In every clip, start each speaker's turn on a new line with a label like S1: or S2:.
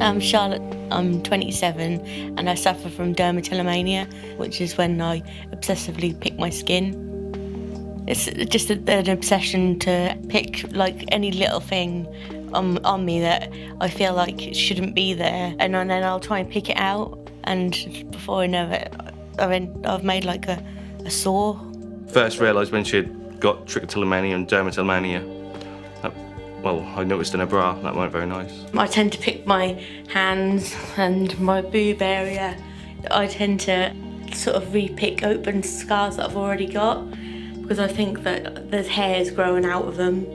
S1: I'm Charlotte, I'm 27 and I suffer from dermatillomania, which is when I obsessively pick my skin. It's just an obsession to pick like any little thing on me that I feel like it shouldn't be there, and then I'll try and pick it out, and before I know it, I've made like a sore.
S2: First realised when she had got trichotillomania and dermatillomania. Well, I noticed in her bra, that weren't very nice.
S1: I tend to pick my hands and my boob area. I tend to sort of re-pick open scars that I've already got because I think that there's hairs growing out of them.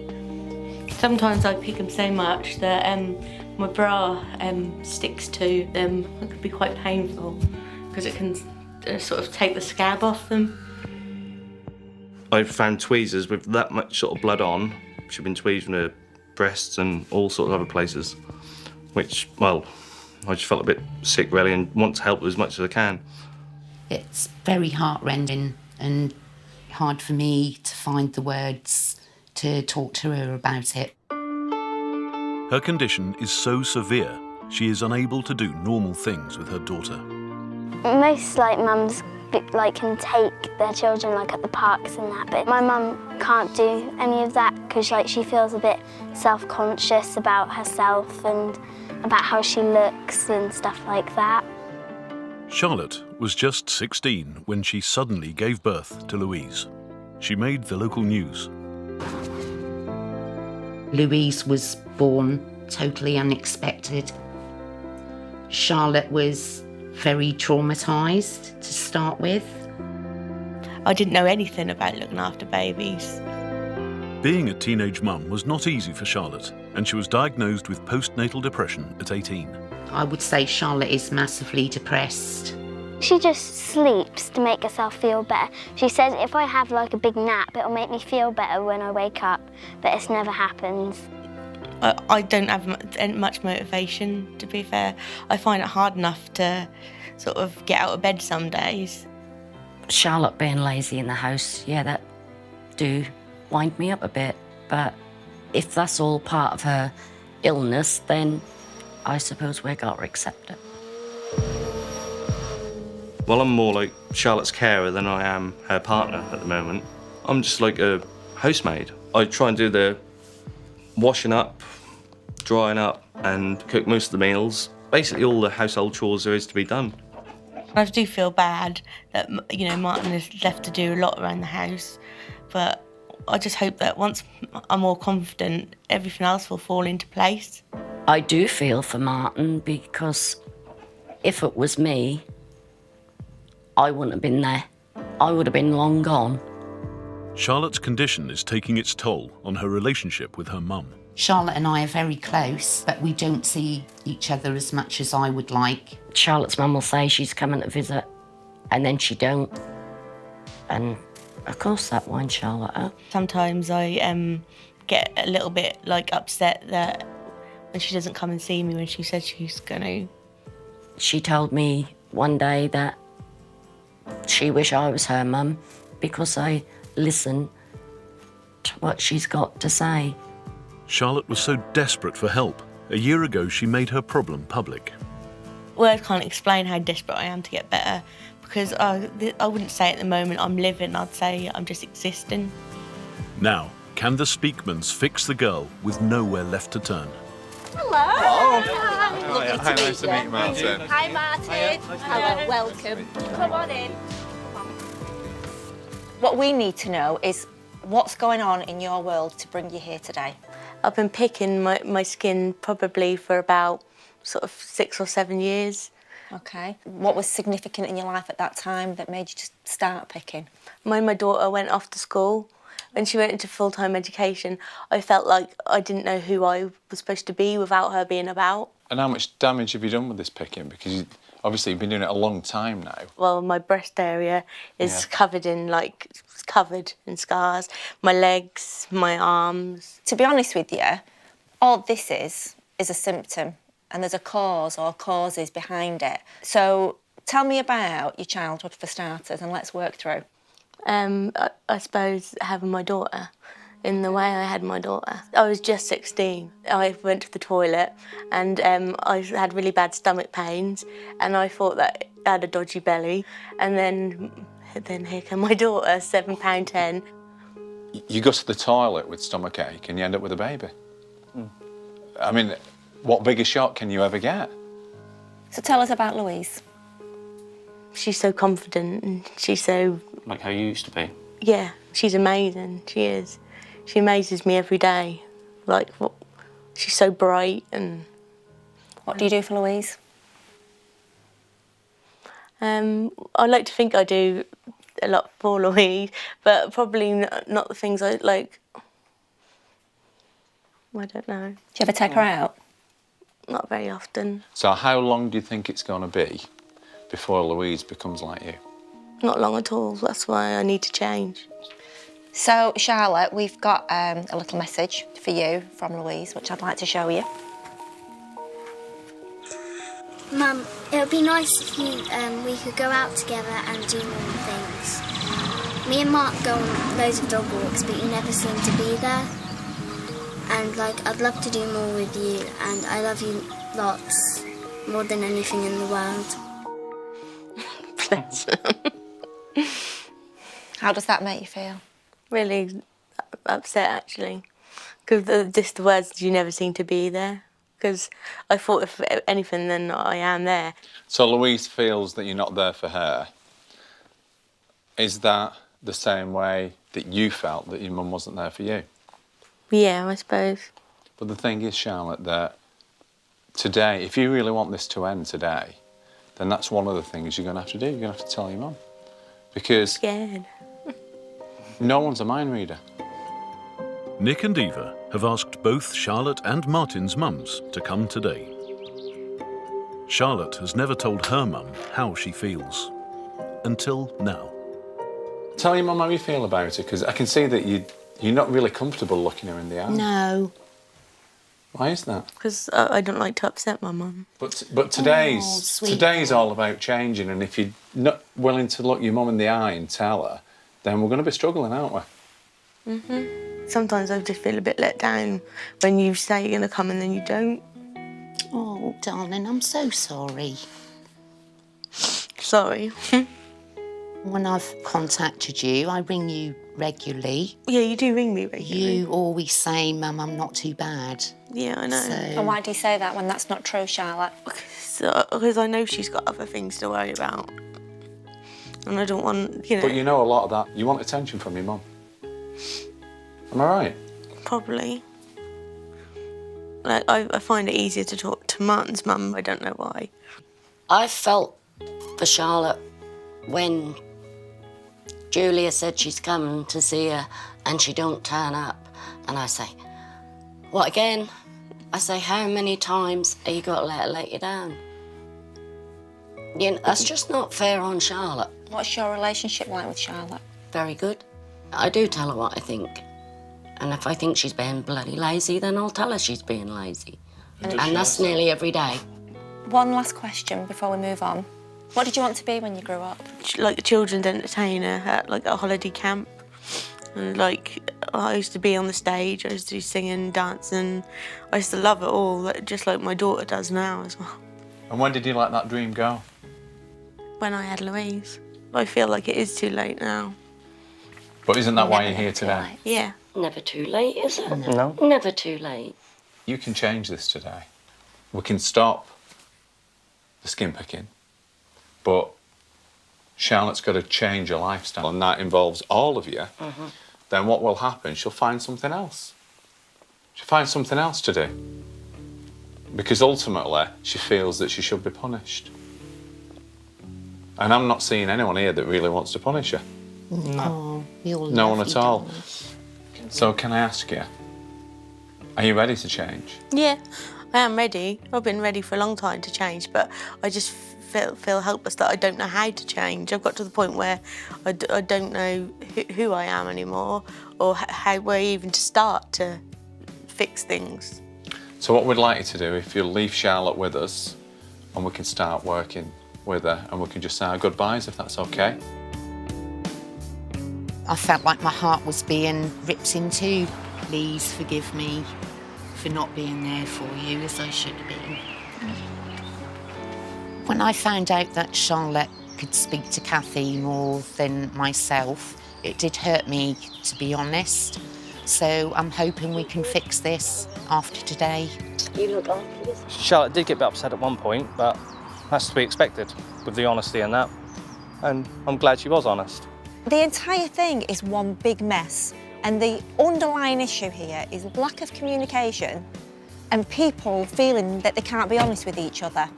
S1: Sometimes I pick them so much that my bra sticks to them. It can be quite painful because it can sort of take the scab off them.
S2: I found tweezers with that much sort of blood on. She'd been tweezing her breasts and all sorts of other places, which, well, I just felt a bit sick really and want to help as much as I can.
S3: It's very heart-rending and hard for me to find the words to talk to her about it.
S4: Her condition is so severe, she is unable to do normal things with her daughter.
S5: Most mums can take their children at the parks and that, but my mum can't do any of that because she feels a bit self-conscious about herself and about how she looks and stuff like that.
S4: Charlotte was just 16 when she suddenly gave birth to Louise. She made the local news.
S3: Louise was born totally unexpected. Charlotte was very traumatised to start with.
S1: I didn't know anything about looking after babies.
S4: Being a teenage mum was not easy for Charlotte, and she was diagnosed with postnatal depression at 18.
S3: I would say Charlotte is massively depressed.
S5: She just sleeps to make herself feel better. She says if I have a big nap, it'll make me feel better when I wake up, but it never happens.
S1: I don't have much motivation, to be fair. I find it hard enough to sort of get out of bed some days.
S6: Charlotte being lazy in the house, yeah, that do wind me up a bit. But if that's all part of her illness, then I suppose we've got to accept it.
S2: Well, I'm more like Charlotte's carer than I am her partner at the moment. I'm just like a housemaid. I try and do the washing up, drying up, and cook most of the meals. Basically all the household chores there is to be done.
S1: I do feel bad that, Martin is left to do a lot around the house, but I just hope that once I'm more confident, everything else will fall into place.
S6: I do feel for Martin because if it was me, I wouldn't have been there. I would have been long gone.
S4: Charlotte's condition is taking its toll on her relationship with her mum.
S3: Charlotte and I are very close, but we don't see each other as much as I would like.
S6: Charlotte's mum will say she's coming to visit, and then she don't. And of course that winds Charlotte up.
S1: Sometimes I get a little bit upset that when she doesn't come and see me when she said she's going to.
S6: She told me one day that she wished I was her mum because I listen to what she's got to say.
S4: Charlotte was so desperate for help. A year ago, she made her problem public.
S1: Words can't explain how desperate I am to get better because I wouldn't say at the moment I'm living, I'd say I'm just existing.
S4: Now, can the Speakmans fix the girl with nowhere left to turn?
S7: Hello.
S8: Hello.
S7: Lovely
S8: Hi,
S7: to
S8: nice to meet you, Martin.
S7: Hi, Martin. Hello, welcome. Come on in. What we need to know is what's going on in your world to bring you here today.
S1: I've been picking my skin probably for about sort of 6 or 7 years.
S7: Okay. What was significant in your life at that time that made you just start picking?
S1: When my daughter went off to school, when she went into full-time education, I felt like I didn't know who I was supposed to be without her being about.
S8: And how much damage have you done with this picking? Because obviously you've been doing it a long time now.
S1: Well, my breast area is covered in scars. My legs, my arms.
S7: To be honest with you, all this is a symptom and there's a cause or causes behind it. So tell me about your childhood for starters and let's work through.
S1: I suppose having my daughter. in the way I had my daughter. I was just 16. I went to the toilet and I had really bad stomach pains and I thought that I had a dodgy belly. And then here came my daughter, £7.10.
S8: You go to the toilet with stomachache and you end up with a baby. I mean, what bigger shock can you ever get?
S7: So tell us about Louise.
S1: She's so confident and she's so...
S2: Like how you used to be.
S1: Yeah, she's amazing, she is. She amazes me every day. Like, she's so bright and...
S7: What do you do for Louise?
S1: I like to think I do a lot for Louise, but probably not the things I like. I don't know.
S7: Do you ever take her out?
S1: Not very often.
S8: So how long do you think it's going to be before Louise becomes like you?
S1: Not long at all. That's why I need to change.
S7: So, Charlotte, we've got a little message for you from Louise, which I'd like to show you.
S5: Mum, it would be nice if we could go out together and do more things. Me and Mark go on loads of dog walks, but you never seem to be there. And I'd love to do more with you, and I love you lots, more than anything in the world.
S1: Bless her.
S7: How does that make you feel?
S1: Really upset, actually. Because just the words, you never seem to be there. Because I thought if anything, then I am there.
S8: So Louise feels that you're not there for her. Is that the same way that you felt that your mum wasn't there for you?
S1: Yeah, I suppose.
S8: But the thing is, Charlotte, that today, if you really want this to end today, then that's one of the things you're going to have to do. You're going to have to tell your mum. Because
S1: Scared.
S8: no one's a mind reader.
S4: Nick and Eva have asked both Charlotte and Martin's mums to come today. Charlotte has never told her mum how she feels. Until now.
S8: Tell your mum how you feel about it, because I can see that you're not really comfortable looking her in the eye.
S3: No.
S8: Why is that?
S1: Because I don't like to upset my mum.
S8: But today's
S3: sweet.
S8: all about changing, and if you're not willing to look your mum in the eye and tell her, then we're going to be struggling, aren't we?
S1: Sometimes I just feel a bit let down when you say you're going to come and then you don't.
S3: Oh, darling, I'm so sorry.
S1: Sorry.
S3: When I've contacted you, I ring you regularly.
S1: Yeah, you do ring me regularly.
S3: You always say, Mum, I'm not too bad.
S1: Yeah, I know.
S7: And why do you say that when that's not true, Charlotte?
S1: Because I know she's got other things to worry about. And I don't want, you know...
S8: But you know a lot of that. You want attention from your mum. Am I right?
S1: Probably. Like, I find it easier to talk to Martin's mum. I don't know why.
S6: I felt for Charlotte when Julia said she's coming to see her and she don't turn up. And I say, what again? I say, how many times are you got to let you down? You know, that's just not fair on Charlotte.
S7: What's your relationship like with Charlotte?
S6: Very good. I do tell her what I think. And if I think she's being bloody lazy, then I'll tell her she's being lazy. And that's nearly every day.
S7: One last question before we move on. What did you want to be when you grew up?
S1: Like a children's entertainer at like a holiday camp. And like, I used to be on the stage, I used to do singing, dancing. I used to love it all, just like my daughter does now as well.
S8: And when did you let that dream go?
S1: When I had Louise. I feel like it is too late now.
S8: But isn't that why you're here today?
S1: Yeah.
S6: Never too late, is it?
S2: No.
S6: Never too late.
S8: You can change this today. We can stop the skin picking, but Charlotte's got to change her lifestyle, and that involves all of you. Then what will happen? She'll find something else. She'll find something else to do. Because ultimately, she feels that she should be punished. And I'm not seeing anyone here that really wants to punish her.
S3: No.
S8: No one at all. So can I ask you, are you ready to change?
S1: Yeah, I am ready. I've been ready for a long time to change, but I just feel helpless that I don't know how to change. I've got to the point where I don't know who I am anymore or where even to start to fix things.
S8: So what we'd like you to do, if you'll leave Charlotte with us, and we can start working with her, and we can just say our goodbyes, if that's okay.
S3: I felt like my heart was being ripped in two. Please forgive me for not being there for you as I should have been. When I found out that Charlotte could speak to Kathy more than myself, it did hurt me, to be honest. So I'm hoping we can fix this after today.
S5: You look awful.
S2: Charlotte did get a bit upset at one point, but that's to be expected with the honesty and that. And I'm glad she was honest.
S7: The entire thing is one big mess, and the underlying issue here is lack of communication and people feeling that they can't be honest with each other.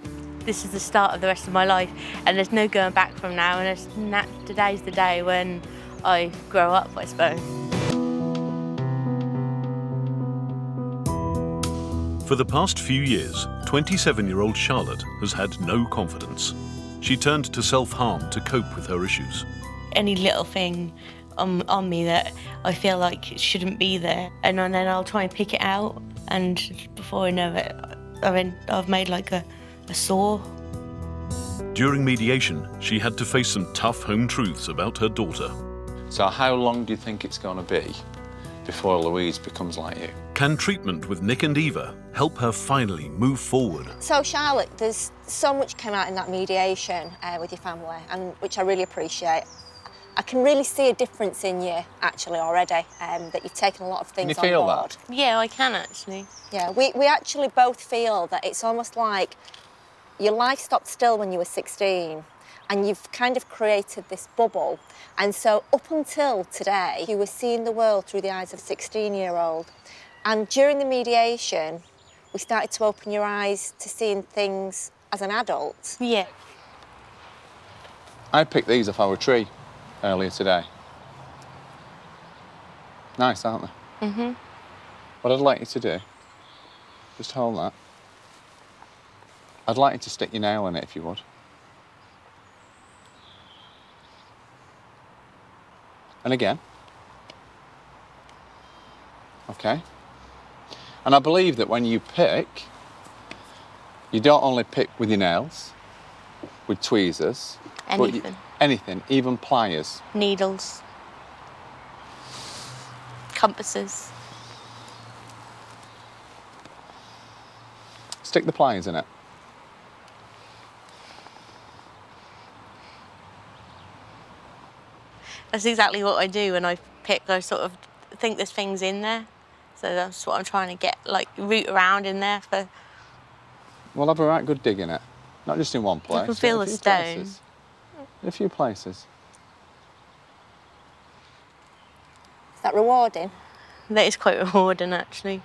S1: This is the start of the rest of my life, and there's no going back from now, and today's the day when I grow up, I suppose.
S4: For the past few years, 27-year-old Charlotte has had no confidence. She turned to self-harm to cope with her issues.
S1: Any little thing on me that I feel like it shouldn't be there, and then I'll try and pick it out, and before I know it, I've made like a sore.
S4: During mediation, she had to face some tough home truths about her daughter.
S8: So how long do you think it's going to be before Louise becomes like you?
S4: Can treatment with Nick and Eva help her finally move forward?
S7: So Charlotte, there's so much came out in that mediation with your family, and which I really appreciate. I can really see a difference in you actually already, that you've taken a lot of things
S8: Can you feel
S7: on board.
S8: that?
S1: Yeah, I can actually.
S7: Yeah, we actually both feel that it's almost like your life stopped still when you were 16 and you've kind of created this bubble. And so up until today, you were seeing the world through the eyes of a 16-year-old. And during the mediation, we started to open your eyes to seeing things as an adult.
S1: Yeah.
S8: I picked these off our tree earlier today. Nice, aren't they?
S1: Mm-hmm.
S8: What I'd like you to do, just hold that. I'd like you to stick your nail in it if you would. And again. Okay. And I believe that when you pick, you don't only pick with your nails, with tweezers,
S1: Anything.
S8: Anything, even pliers.
S1: Needles. Compasses.
S8: Stick the pliers in it.
S1: That's exactly what I do when I pick. I sort of think there's things in there. So that's what I'm trying to get, like, root around in there for...
S8: We'll have a right good dig in it. Not just in one place.
S1: I can feel the stone.
S8: Places. In a few places.
S7: Is that rewarding?
S1: That is quite rewarding, actually.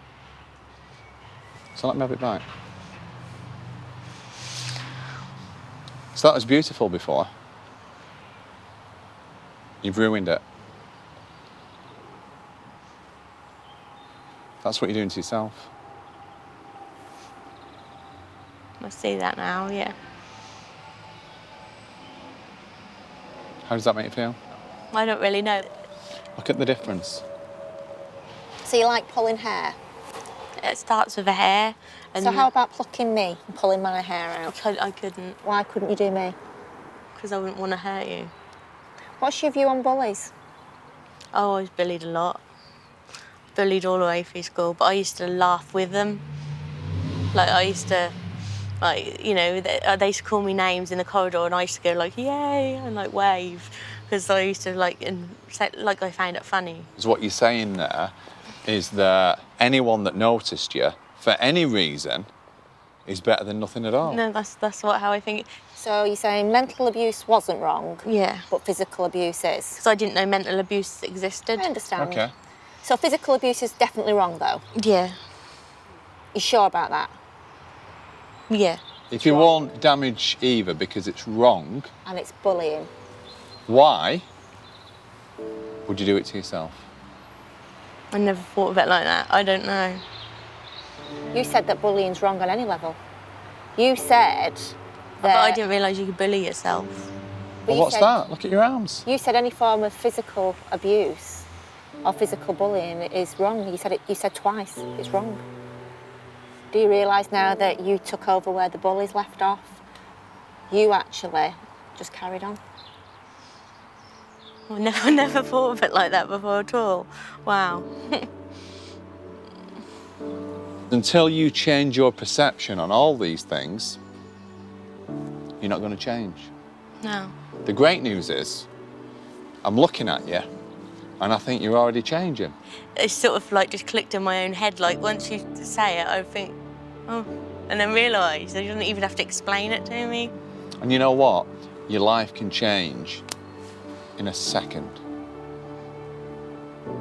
S8: So let me have it back. So that was beautiful before. You've ruined it. That's what you're doing to yourself.
S1: I see that now, yeah.
S8: How does that make you feel?
S1: I don't really know.
S8: Look at the difference.
S7: So you like pulling hair?
S1: It starts with a hair. And
S7: So how about plucking me and pulling my hair out?
S1: I couldn't,
S7: Why couldn't you do me?
S1: because I wouldn't want to hurt you.
S7: What's your view on bullies?
S1: Oh, I was bullied a lot. Bullied all the way through school, but I used to laugh with them. Like, I used to, like, you know, they used to call me names in the corridor and I used to go like, yay, and like wave, because I used to like, and say, like I found it funny.
S8: So what you're saying there is that anyone that noticed you, for any reason, is better than nothing at all.
S1: No, that's how I think.
S7: So you're saying mental abuse wasn't wrong,
S1: Yeah,
S7: but physical abuse is?
S1: because I didn't know mental abuse existed.
S7: I understand.
S8: Okay.
S7: So physical abuse is definitely wrong, though?
S1: Yeah,
S7: You sure about that?
S1: yeah.
S8: If you won't damage Eva because it's wrong,
S7: And it's bullying?
S8: why would you do it to yourself?
S1: I never thought of it like that. I don't know.
S7: You said that bullying's wrong on any level. You said that...
S1: But I didn't realise you could bully yourself.
S7: but
S8: Well,
S7: you
S8: what's
S7: said-
S8: that? Look at your arms.
S7: You said any form of physical abuse or physical bullying is wrong. You said it. You said twice. It's wrong. Do you realise now that you took over where the bullies left off? You actually just carried on.
S1: I never thought of it like that before at all. Wow.
S8: Until you change your perception on all these things, you're not going to change.
S1: No.
S8: The great news is, I'm looking at you, and I think you're already changing.
S1: It's sort of like just clicked in my own head. Like once you say it, I think, oh, and then realise I don't even have to explain it to me.
S8: And you know what? Your life can change in a second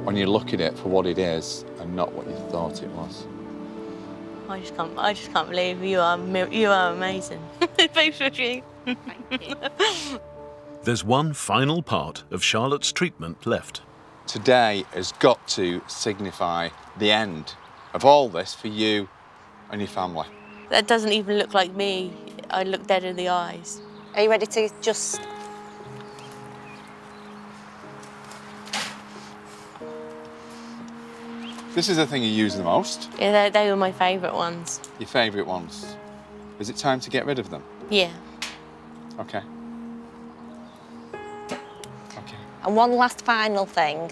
S8: when you look at it for what it is and not what you thought it was.
S1: I just can't believe you are amazing. Both of you.
S4: There's one final part of Charlotte's treatment left.
S8: Today has got to signify the end of all this for you and your family.
S1: That doesn't even look like me. I look dead in the eyes.
S7: Are you ready to just...
S8: This is the thing you use the most.
S1: Yeah, they were my favourite ones.
S8: Your favourite ones. Is it time to get rid of them?
S1: Yeah.
S8: Okay. Okay.
S7: And one last final thing.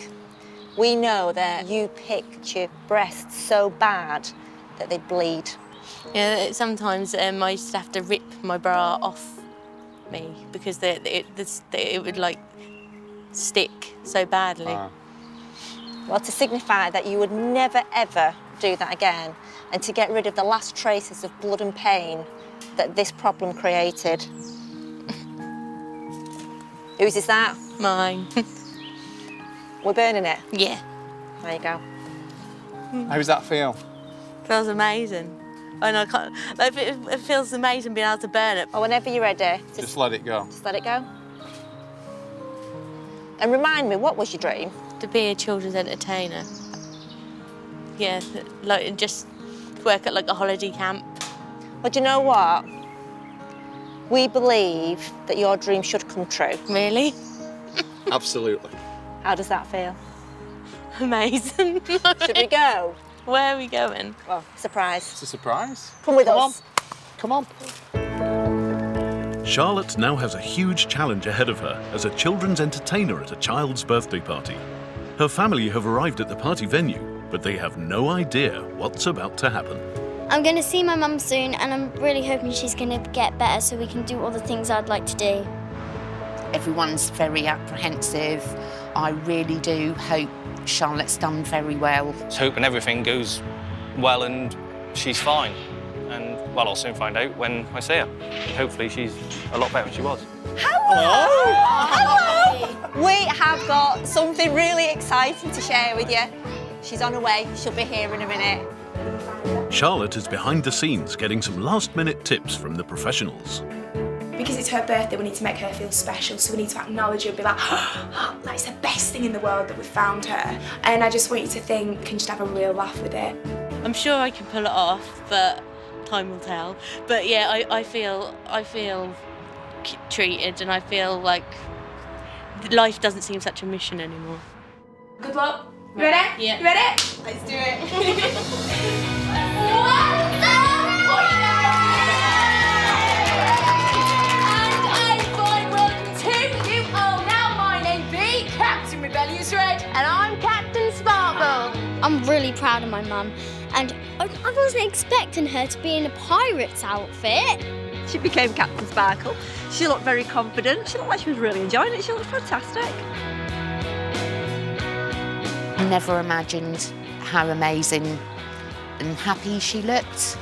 S7: We know that you picked your breasts so bad that they bleed.
S1: Yeah, sometimes I used to have to rip my bra off me because it would like stick so badly.
S7: Well, to signify that you would never, ever do that again and to get rid of the last traces of blood and pain that this problem created. Whose is that?
S1: Mine.
S7: We're burning it?
S1: Yeah.
S7: There you go.
S8: How does that feel?
S1: Feels amazing. And I can't, like, it feels amazing being able to burn it.
S7: Well, whenever you're ready,
S8: Just let it go.
S7: just let it go. And remind me, what was your dream?
S1: To be a children's entertainer. Yeah, like just work at like a holiday camp.
S7: Well, do you know what? We believe that your dream should come true.
S1: Really?
S8: Absolutely.
S7: How does that feel?
S1: Amazing.
S7: Should we go?
S1: Where are we going?
S7: Well, surprise.
S8: It's a surprise.
S7: Come with us.
S8: Come on.
S4: Charlotte now has a huge challenge ahead of her as a children's entertainer at a child's birthday party. Her family have arrived at the party venue, but they have no idea what's about to happen.
S5: I'm going to see my mum soon, and I'm really hoping she's going to get better so we can do all the things I'd like to do.
S3: Everyone's very apprehensive. I really do hope Charlotte's done very well.
S2: Just hoping everything goes well and she's fine. And, well, I'll soon find out when I see her. Hopefully she's a lot better than she was.
S7: Hello! We have got something really exciting to share with you. She's on her way. She'll be here in a minute.
S4: Charlotte is behind the scenes getting some last-minute tips from the professionals.
S9: Because it's her birthday, we need to make her feel special, so we need to acknowledge her and be like, that's the best thing in the world that we've found her. And I just want you to think and just have a real laugh with it.
S1: I'm sure I can pull it off, but time will tell. But yeah, I feel treated, and I feel like life doesn't seem such a mission anymore.
S9: Good luck. You ready?
S1: Yeah.
S9: You ready?
S7: Let's do it.
S5: And I'm Captain Sparkle. I'm really proud of my mum, and I wasn't expecting her to be in a pirate's outfit.
S10: She became Captain Sparkle. She looked very confident. She looked like she was really enjoying it. She looked fantastic.
S3: I never imagined how amazing and happy she looked.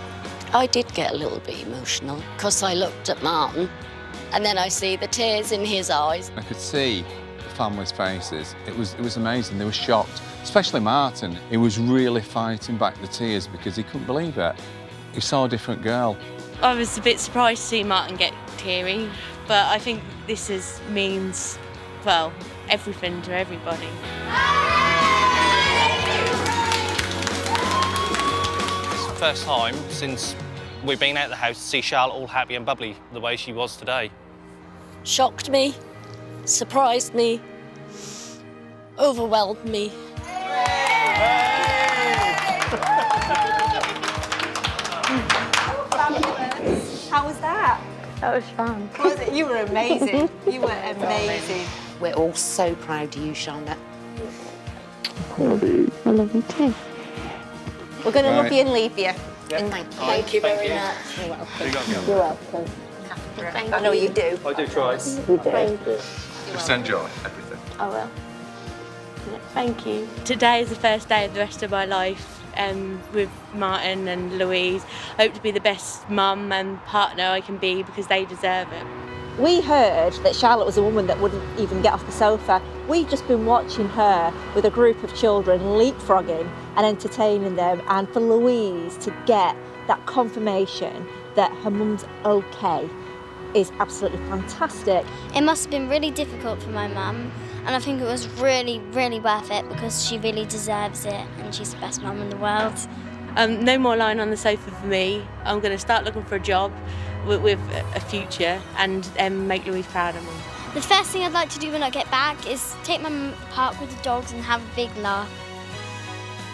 S6: I did get a little bit emotional because I looked at Martin and then I see the tears in his eyes.
S8: I could see the family's faces. It was amazing. They were shocked, especially Martin. He was really fighting back the tears because he couldn't believe it. He saw a different girl.
S1: I was a bit surprised to see Martin get teary, but I think this means, well, everything to everybody.
S2: It's the first time since we've been out of the house to see Charlotte all happy and bubbly the way she was today.
S6: Shocked me, surprised me, overwhelmed me.
S7: How was that?
S1: That was fun.
S7: Was it? You were amazing. You were amazing.
S3: We're all so proud of you, Charlotte.
S5: I love you too.
S7: We're going to love
S8: Right.
S7: you and leave you.
S3: Thank you very much.
S7: You're welcome.
S2: You're
S7: welcome. I know you do.
S2: I do try.
S8: Just enjoy everything.
S1: I will. Thank you. Today is the first day of the rest of my life with Martin and Louise. I hope to be the best mum and partner I can be because they deserve it.
S7: We heard that Charlotte was a woman that wouldn't even get off the sofa. We've just been watching her with a group of children leapfrogging and entertaining them, and for Louise to get that confirmation that her mum's okay is absolutely fantastic.
S5: It must have been really difficult for my mum, and I think it was really, really worth it because she really deserves it and she's the best mum in the world.
S1: No more lying on the sofa for me. I'm going to start looking for a job with a future and make Louise proud of me.
S5: The first thing I'd like to do when I get back is take my mum to the park with the dogs and have a big laugh.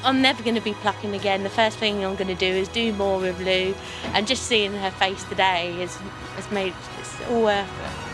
S1: I'm never going to be plucking again. The first thing I'm going to do is do more with Lou, and just seeing her face today has made it all worth it.